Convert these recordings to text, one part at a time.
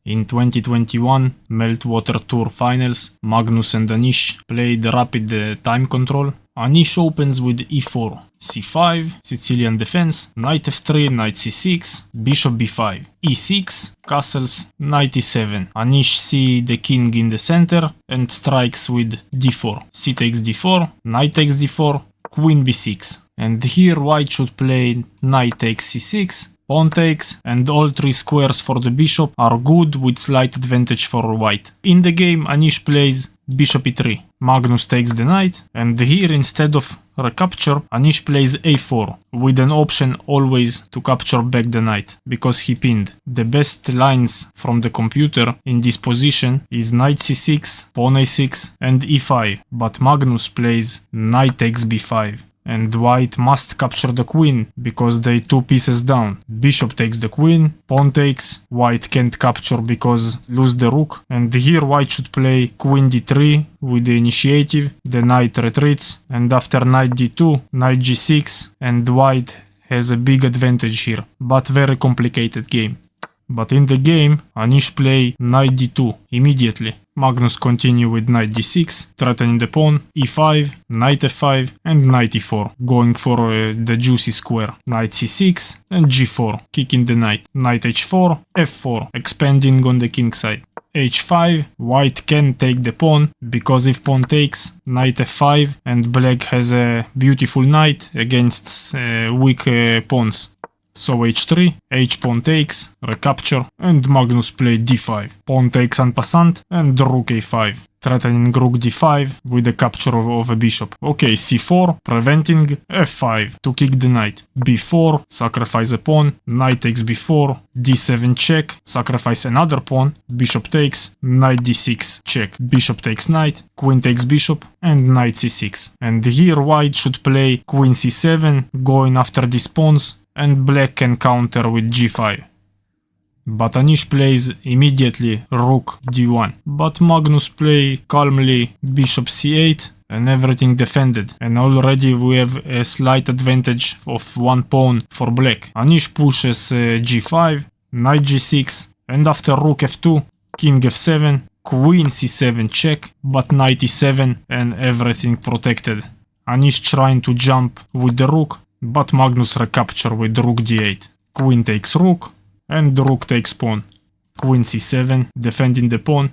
In 2021 Meltwater Tour Finals, Magnus and Anish played rapid time control. Anish opens with e4, c5, Sicilian defense, knight f3, knight c6, bishop b5, e6, castles, knight e7. Anish sees the king in the center and strikes with d4. C takes d4, knight takes d4, queen b6. And here white should play knight takes c6, pawn takes, and all three squares for the bishop are good with slight advantage for white. In the game, Anish plays bishop e3. Magnus takes the knight, and here instead of recapture, Anish plays a4, with an option always to capture back the knight, because he pinned. The best lines from the computer in this position is knight c6, pawn a6, and e5, but Magnus plays knight takes b5. And white must capture the queen, because they two pieces down. Bishop takes the queen, pawn takes, white can't capture because lose the rook. And here white should play queen d3 with the initiative, the knight retreats, and after knight d2, knight g6, and white has a big advantage here, but very complicated game. But in the game, Anish play knight d2 immediately. Magnus continue with knight d6, threatening the pawn, e5, knight f5, and knight e4, going for the juicy square. Knight c6 and g4, kicking the knight. Knight h4, f4, expanding on the king side. h5, white can take the pawn, because if pawn takes, knight f5, and black has a beautiful knight against weak pawns. So h3, h-pawn takes, recapture, and Magnus played d5. Pawn takes en passant, and rook a5, threatening rook d5 with the capture of a bishop. Okay, c4, preventing f5 to kick the knight. b4, sacrifice a pawn, knight takes b4, d7 check, sacrifice another pawn, bishop takes, knight d6 check, bishop takes knight, queen takes bishop, and knight c6. And here white should play queen c7, going after these pawns, and black can counter with g5. But Anish plays immediately rook d1. But Magnus play calmly bishop c8 and everything defended. And already we have a slight advantage of one pawn for black. Anish pushes g5, knight g6, and after rook f2, king f7, queen c7 check, but knight e7 and everything protected. Anish trying to jump with the rook, but Magnus recapture with rook d8. Queen takes rook, and rook takes pawn. Queen c7, defending the pawn.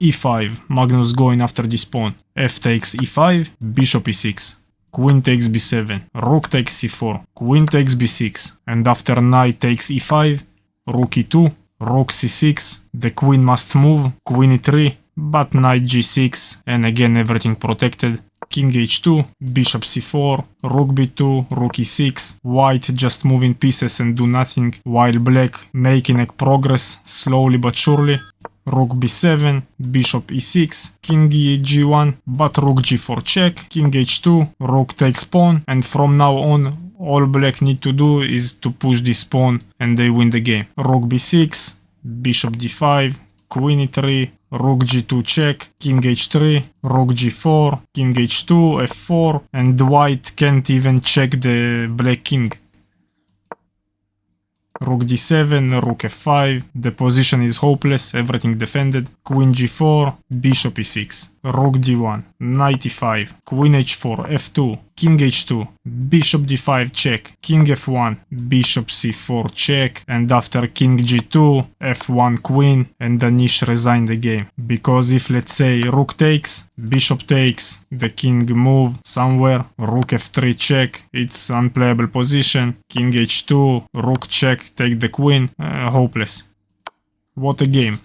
e5, Magnus going after this pawn. F takes e5, bishop e6. Queen takes b7, rook takes c4, queen takes b6. And after knight takes e5, rook e2, rook c6, the queen must move, queen e3, but knight g6, and again everything protected. King h2, bishop c4, rook b2, rook e6, white just moving pieces and do nothing, while black making a progress slowly but surely. Rook b7, bishop e6, king g1, but rook g4 check, king h2, rook takes pawn, and from now on all black need to do is to push this pawn and they win the game. Rook b6, bishop d5, queen e3, rook g2 check, king h3, rook g4, king h2, f4, and white can't even check the black king. Rook d7, rook f5, the position is hopeless, everything defended. Queen g4, bishop e6, rook d1, knight e5, queen h4, f2, king h2, bishop d5 check, king f1, bishop c4 check, and after king g2, f1 queen, and Anish resigned the game. Because if let's say rook takes, bishop takes, the king move somewhere, rook f3 check, it's unplayable position, king h2, rook check, take the queen, hopeless. What a game.